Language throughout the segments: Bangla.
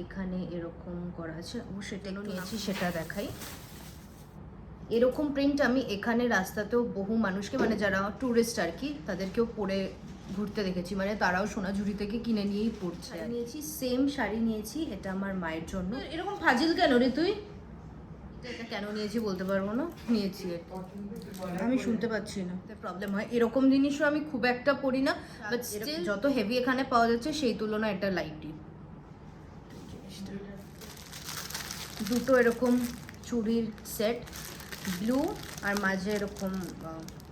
এখানে এরকম করা আছে, সেটা নিয়েছি, সেটা দেখাই। এরকম প্রিন্ট আমি এখানে রাস্তাতেও বহু মানুষকে, মানে যারা ট্যুরিস্ট আর কি, তাদেরকেও পরে ঘুরতে দেখেছি, মানে তারাও সোনাঝুরি থেকে কিনে নিয়েই পড়ছে। নিয়েছি সেম শাড়ি নিয়েছি, এটা আমার মায়ের জন্য। এরকম ফাজিল কেন রে তুই? এটা কেন নিয়েছি বলতে পারবো না, নিয়েছি। আমি শুনতে পাচ্ছি না, প্রবলেম হয়। এরকম জিনিসও আমি খুব একটা পরি না, বাট স্টিল যত হেভি এখানে পাওয়া যাচ্ছে সেই তুলনায় এটা লাইটই। দুটো এরকম চুড়ির সেট, ব্লু আর মাঝে এরকম,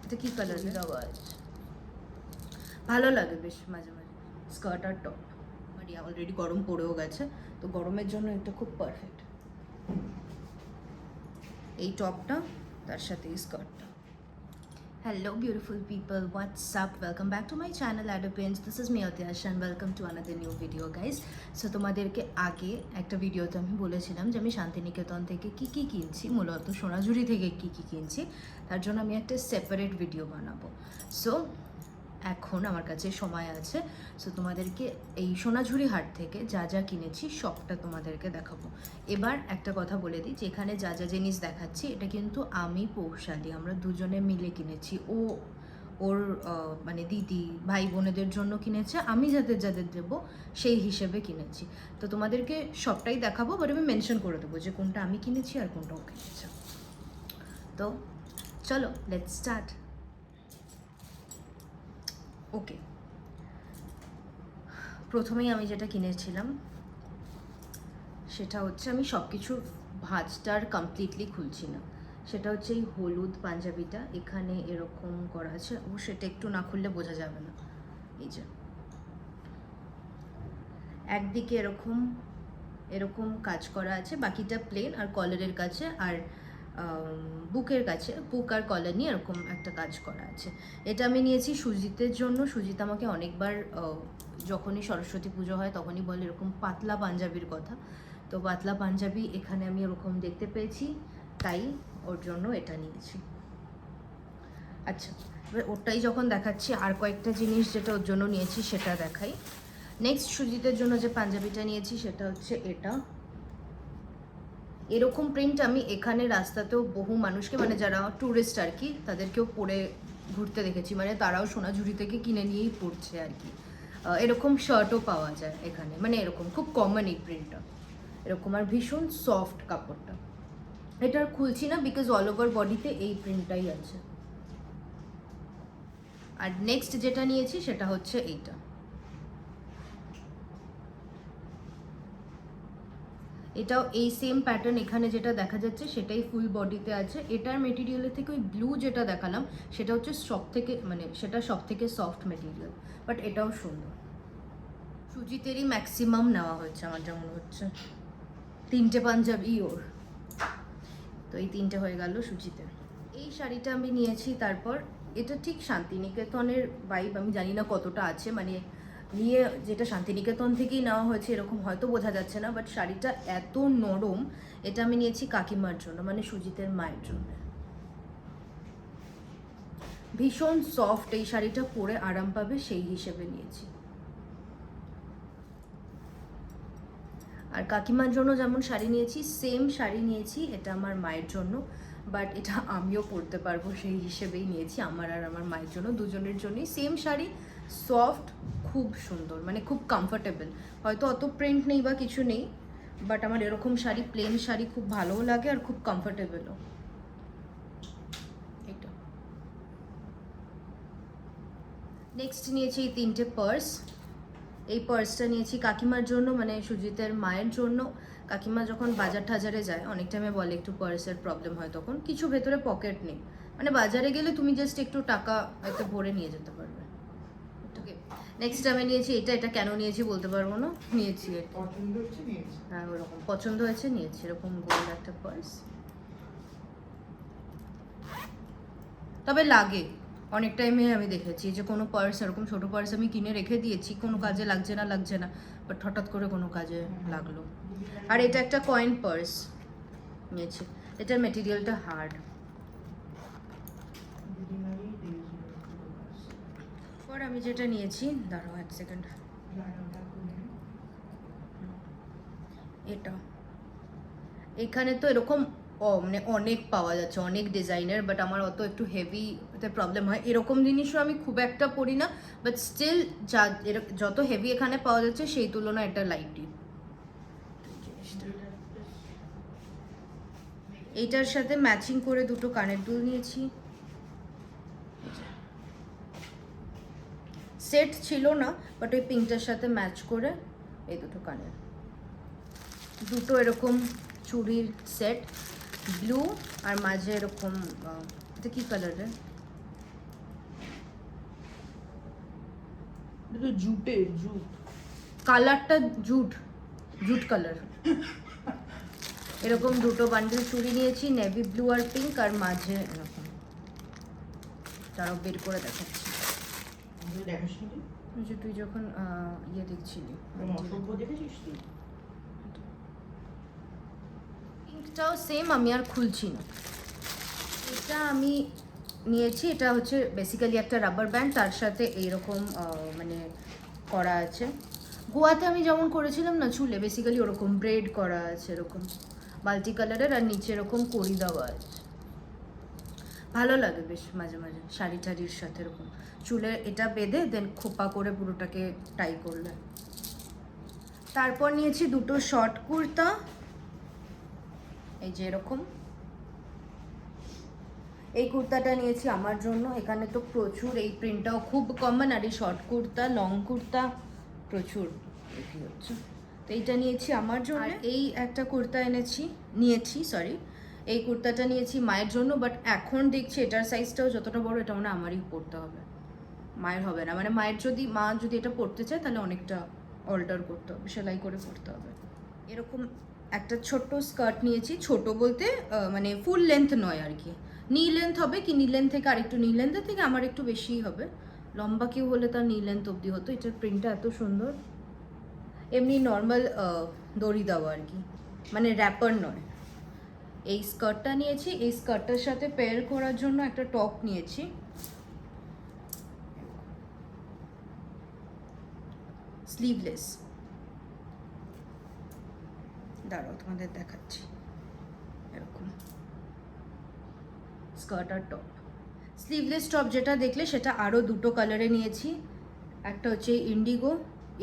এটা কি কালার দেওয়া আছে, ভালো লাগে বেশ মাঝে মাঝে। স্কার্ট আর টপ, আর অলরেডি গরম পড়েও গেছে, তো গরমের জন্য এটা খুব পারফেক্ট। এই টপটা তার সাথে এই স্কার্টটা। Hello beautiful people, what's up? Welcome back to my channel Adopins. This is me Atyash and welcome to another new video guys. So তোমাদেরকে আগে একটা ভিডিওতে আমি বলেছিলাম যে আমি শান্তিনিকেতন থেকে কি কি কিনছি, মূলত সোনাঝুরি থেকে কি কি কিনছি, তার জন্য আমি একটা সেপারেট ভিডিও বানাবো। সো এখন আমার কাছে সময় আছে, সো তোমাদেরকে এই সোনাঝুরি হাট থেকে যা যা কিনেছি সবটা তোমাদেরকে দেখাবো। এবার একটা কথা বলে দিই, যেখানে যা যা জিনিস দেখাচ্ছি এটা কিন্তু আমি পৌশালি, আমরা দুজনে মিলে কিনেছি। ওর মানে দিদি ভাই বোনেদের জন্য কিনেছে, আমি যাদের যাদের দেবো সেই হিসেবে কিনেছি। তো তোমাদেরকে সবটাই দেখাবো, বাট আমি মেনশন করে দেবো যে কোনটা আমি কিনেছি আর কোনটা ও কিনেছে। তো চলো লেটস স্টার্ট। ওকে, প্রথমেই আমি যেটা কিনেছিলাম সেটা হচ্ছে, আমি সব কিছু ভাঁজটার কমপ্লিটলি খুলছি না, সেটা হচ্ছে এই হলুদ পাঞ্জাবিটা, এখানে এরকম করা আছে, সেটা একটু না খুললে বোঝা যাবে না। এই যে একদিকে এরকম এরকম কাজ করা আছে, বাকিটা প্লেন, আর কলারের কাছে আর বুকের কাছে, বুক আর কলার নিয়ে এরকম একটা কাজ করা আছে। এটা আমি নিয়েছি সুজিতের জন্য। সুজিত আমাকে অনেকবার যখনই সরস্বতী পুজো হয় তখনই বলে এরকম পাতলা পাঞ্জাবির কথা, তো পাতলা পাঞ্জাবি এখানে আমি এরকম দেখতে পেয়েছি, তাই ওর জন্য এটা নিয়েছি। আচ্ছা, এবার ওটাই যখন দেখাচ্ছি, আর কয়েকটা জিনিস যেটা ওর জন্য নিয়েছি সেটা দেখাই। নেক্সট সুজিতের জন্য যে পাঞ্জাবিটা নিয়েছি সেটা হচ্ছে এটা। এরকম প্রিন্ট আমি এখানে রাস্তাতেও বহু মানুষকে, মানে যারা ট্যুরিস্ট আর কি, তাদেরকেও পরে ঘুরতে দেখেছি, মানে তারাও সোনাঝুরি থেকে কিনে নিয়েই পড়ছে আর কি। এরকম শার্টও পাওয়া যায় এখানে, মানে এরকম খুব কমন এই প্রিন্টটা, এরকম আর ভীষণ সফট কাপড়টা। এটা আর খুলছি না বিকজ অল ওভার বডিতে এই প্রিন্টটাই আছে। আর নেক্সট যেটা নিয়েছি সেটা হচ্ছে এইটা। এটাও এই সেম প্যাটার্ন, এখানে যেটা দেখা যাচ্ছে সেটাই ফুল বডিতে আছে। এটার মেটেরিয়ালের থেকে ওই ব্লু যেটা দেখালাম সেটা হচ্ছে সব থেকে, মানে সেটা সব থেকে সফট মেটেরিয়াল, বাট এটাও সুন্দর। সুজিতেরই ম্যাক্সিমাম নেওয়া হয়েছে আমার যা মনে হচ্ছে, 3টে পাঞ্জাবি ওর, তো এই 3টে হয়ে গেল সুজিতের। এই শাড়িটা আমি নিয়েছি, তারপর এটা ঠিক শান্তিনিকেতনের ভাইব আমি জানি না কতটা আছে, মানে নিয়ে যেটা শান্তিনিকেতন থেকেই নেওয়া হয়েছে এরকম হয়তো বোঝা যাচ্ছে না, বাট শাড়িটা এত নরম। এটা আমি নিয়েছি কাকিমার জন্য, মানে সুজিতের মায়ের জন্য। ভীষণ সফট, এই শাড়িটা পরে আরাম পাবে সেই হিসেবে নিয়েছি। আর কাকিমার জন্য যেমন শাড়ি নিয়েছি, সেম শাড়ি নিয়েছি এটা আমার মায়ের জন্য, বাট এটা আমিও পরতে পারবো সেই হিসেবেই নিয়েছি, আমার আর আমার মায়ের জন্য, দুজনের জন্যই সেম শাড়ি। সফট, খুব সুন্দর, মানে খুব কমফোর্টেবল। হয়তো অত প্রিন্ট নেই বা কিছু নেই, বাট আমার এরকম শাড়ি, প্লেন শাড়ি খুব ভালোও লাগে আর খুব কমফোর্টেবলও। এটা নেক্সট নিয়েছি এই 3টে পার্স। এই পার্সটা নিয়েছি কাকিমার জন্য, মানে সুজিতের মায়ের জন্য। কাকিমা যখন বাজার টাজারে যায় অনেক টাইমে বলে একটু পার্সের প্রবলেম হয়, তখন কিছু ভেতরে পকেট নেই, মানে বাজারে গেলে তুমি জাস্ট একটু টাকা এতে ভরে নিয়ে যেতে পারবে। ওকে, নেক্সট আমি নিয়েছি এটা। এটা কেন নিয়েছি বলতে পারবো না, নিয়েছি। হ্যাঁ, ওরকম পছন্দ হয়েছে নিয়েছি, এরকম গোল্ড একটা পার্স। তবে লাগে অনেক টাইমে, আমি দেখেছি যে কোনো পার্স, এরকম ছোটো পার্স আমি কিনে রেখে দিয়েছি, কোনো কাজে লাগছে না, বাট হঠাৎ করে কোনো কাজে লাগলো। আর এটা একটা কয়েন পার্স নিয়েছি, এটার মেটেরিয়ালটা হার্ড। পর আমি যেটা নিয়েছি, দাঁড়াও এক সেকেন্ড, এটা এখানে তো এরকম মানে অনেক পাওয়া যাচ্ছে, অনেক ডিজাইনের, বাট আমার অত একটু হেভিতে প্রবলেম হয়। এরকম জিনিসও আমি খুব একটা পরি না, বাট স্টিল যত হেভি এখানে পাওয়া যাচ্ছে সেই তুলনায় এটা লাইটই। এইটার সাথে ম্যাচিং করে দুটো কানের দুল নিয়েছি। সেট ছিল না, বাট ওই পিঙ্কটার সাথে ম্যাচ করে এই দুটো কানের, দুটো এরকম চুড়ির সেট, ব্লু আর মাঝে এরকম, এটা কি কালারের? জুটের জুট কালারটা জুট কালার। এরকম দুটো বান্ডিল চুড়ি নিয়েছি, নেভি ব্লু আর পিঙ্ক, আর মাঝে এরকম। তারও বের করে দেখাচ্ছি, যে তুই যখন ইয়ে দেখছিলি। পিঙ্কটাও সেম, আমি আর খুলছি না। এটা আমি নিয়েছি, এটা হচ্ছে বেসিক্যালি একটা রাবার ব্যান্ড, তার সাথে এইরকম মানে করা আছে। গোয়াতে আমি যেমন করেছিলাম না চুলে, বেসিক্যালি ওরকম ব্রেড করা আছে, এরকম বালতি কালারের, আর নিচে এরকম কড়ি দেওয়া আছে। ভালো লাগে বেশ মাঝে মাঝে শাড়ি টাড়ির সাথে এরকম চুলে এটা বেঁধে দেন খোপা করে পুরোটাকে টাই করলে। তারপর নিয়েছি দুটো শর্ট কুর্তা, এই যে এরকম। এই কুর্তাটা নিয়েছি আমার জন্য, এখানে তো প্রচুর, এই প্রিন্টটাও খুব কমন, আর এই শর্ট কুর্তা লং কুর্তা প্রচুর বিক্রি হচ্ছে, তো এইটা নিয়েছি আমার জন্য। আর এই একটা কুর্তা নিয়েছি সরি, এই কুর্তাটা নিয়েছি মায়ের জন্য, বাট এখন দেখছি এটার সাইজটাও যতটা বড়, এটা মানে আমারই পরতে হবে, মায়ের হবে না। মানে মায়ের মা যদি এটা পরতে চায় তাহলে অনেকটা অল্টার করতে হবে, সেলাই করে পরতে হবে। এরকম একটা ছোট্ট স্কার্ট নিয়েছি, ছোট বলতে মানে ফুল লেন্থ নয় আর কি, নি লেন্থ হবে, কি নি লেন্থ থেকে আরেকটু, নি লেন্থের থেকে আমার একটু বেশিই হবে, লম্বা কেউ হলে তার নি লেন্থ অবধি হতো। এটার প্রিন্টটা এত সুন্দর, এমনি নর্মাল দড়ি দেওয়া আর কি, মানে র্যাপার নয়। এই স্কার্টটা নিয়েছি, এই স্কার্টটার সাথে পেয়ার করার জন্য একটা টপ নিয়েছি, স্লিভলেস। দাঁড়াও তোমাদের দেখাচ্ছি, এরকম স্কার্ট আর টপ। স্লিভলেস টপ যেটা দেখলে সেটা আরও দুটো কালারে নিয়েছি, একটা হচ্ছে ইন্ডিগো,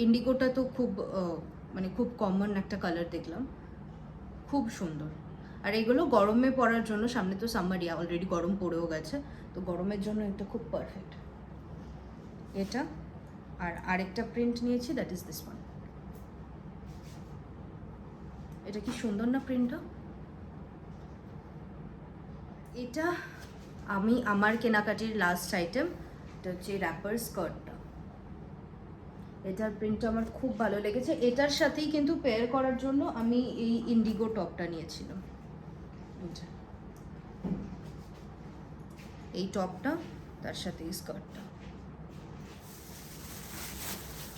ইন্ডিগোটা তো খুব মানে খুব কমন একটা কালার দেখলাম, খুব সুন্দর। আর এগুলো গরমে পরার জন্য, সামনে তো সামার, অলরেডি গরম পড়েও গেছে, তো গরমের জন্য এটা খুব পারফেক্ট। এটা আর আরেকটা প্রিন্ট নিয়েছি, দ্যাট ইজ দিস ওয়ান। এটা কি সুন্দর না প্রিন্টটা? এটা আমার কেনাকাটির লাস্ট আইটেম, এটা হচ্ছে র্যাপার স্কার্টটা। এটার প্রিন্টটা আমার খুব ভালো লেগেছে, এটার সাথেই কিন্তু পেয়ার করার জন্য আমি এই ইন্ডিগো টপটা নিয়েছিলাম। এই টপটা, তার সাথে এই স্কার্টটা।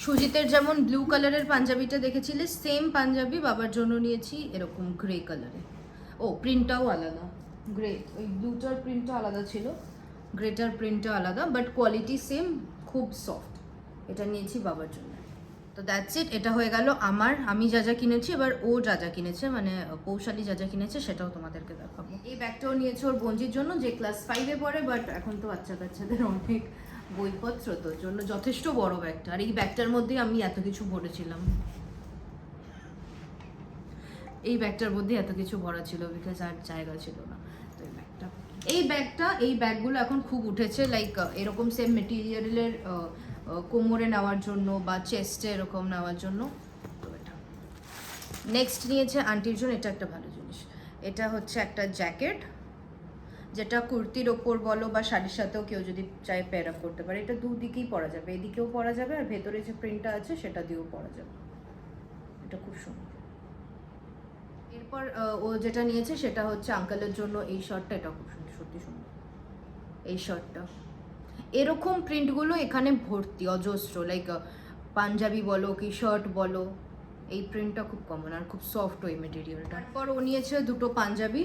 সুজিতের যেমন ব্লু কালারের পাঞ্জাবিটা দেখেছিলে, সেম পাঞ্জাবি বাবার জন্য নিয়েছি এরকম গ্রে কালারে। ও প্রিন্টটাও আলাদা, গ্রে, ওই ব্লুটার প্রিন্টটা আলাদা ছিল, গ্রেটার প্রিন্টটা আলাদা, বাট কোয়ালিটি সেম, খুব সফট। এটা নিয়েছি বাবার জন্য। তো দ্যাটস ইট, এটা হয়ে গেল আমি যা যা কিনেছি। এবার ও যা যা কিনেছে, মানে পৌশালী যা যা কিনেছে সেটাও তোমাদেরকে দেখাবো। এই ব্যাগটাও নিয়েছে ওর বোনজির জন্য, যে ক্লাস 5-এ পড়ে, বাট এখন তো বাচ্চাদের অনেক বইপত্র, তোর জন্য যথেষ্ট বড় ব্যাগটা। আর এই ব্যাগটার মধ্যে আমি এত কিছু ভরেছিলাম, এই ব্যাগটার মধ্যে এত কিছু ভরা ছিল, বিকজ আর জায়গা ছিল না। তো এই ব্যাগগুলো এখন খুব উঠেছে, লাইক এরকম সেম মেটেরিয়ালের কোমরে নেওয়ার জন্য বা চেস্টে এরকম নেওয়ার জন্য। তো এটা নেক্সট নিয়েছে আন্টির জন্য, এটা একটা ভালো জিনিস। এটা হচ্ছে একটা জ্যাকেট, যেটা কুর্তির ওপর বলো বা শাড়ির সাথেও কেউ যদি চায় পেয়ার আপ করতে পারে। এটা দুদিকেই পরা যাবে, এদিকেও পরা যাবে, আর ভেতরে যে প্রিন্টটা আছে সেটা দিয়েও পরা যাবে। এটা খুব সুন্দর। এরপর ও যেটা নিয়েছে সেটা হচ্ছে আঙ্কেলের জন্য এই শার্টটা, এটা খুব সুন্দর, সত্যি সুন্দর এই শার্টটা। এরকম প্রিন্টগুলো এখানে ভর্তি, অজস্র, লাইক পাঞ্জাবি বলো কি শার্ট বলো, এই প্রিন্টটা খুব কমন আর খুব সফট ওই মেটেরিয়ালটা। তারপর ও নিয়েছে দুটো পাঞ্জাবি,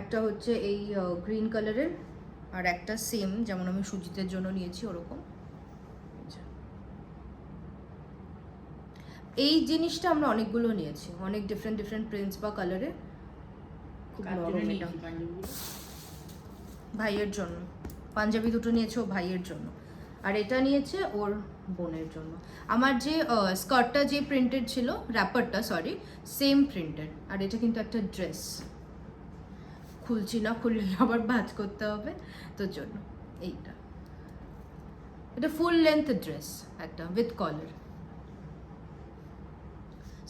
একটা হচ্ছে এই গ্রিন কালারের, আর একটা সেম যেমন আমি সুজিতের জন্য নিয়েছি ওরকম। এই জিনিসটা আমরা অনেকগুলো নিয়েছি, অনেক ডিফারেন্ট ডিফারেন্ট প্রিন্টস বা কালারে। খুব নরম এটা, ভাইয়ের জন্য। পাঞ্জাবি দুটো নিয়েছে ও ভাইয়ের জন্য, আর এটা নিয়েছে ওর বোনের জন্য। আমার যে স্কার্টটা যে প্রিন্টেড ছিল, র্যাপারটা সরি, সেম প্রিন্টেড। আর এটা কিন্তু একটা ড্রেস, খুলছি না, খুললে আবার ভাঁজ করতে হবে, তোর জন্য এইটা। এটা ফুল লেন্থ ড্রেস একটা with collar.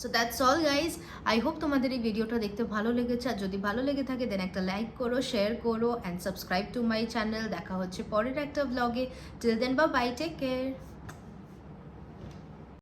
So that's all guys. I hope তোমাদের এই ভিডিওটা দেখতে ভালো লেগেছে, আর যদি ভালো লেগে থাকে দেন একটা লাইক করো, শেয়ার করো and subscribe to my channel. দেখা হচ্ছে পরের একটা ব্লগে। টিল দেন বা বাই, টেক কেয়ার।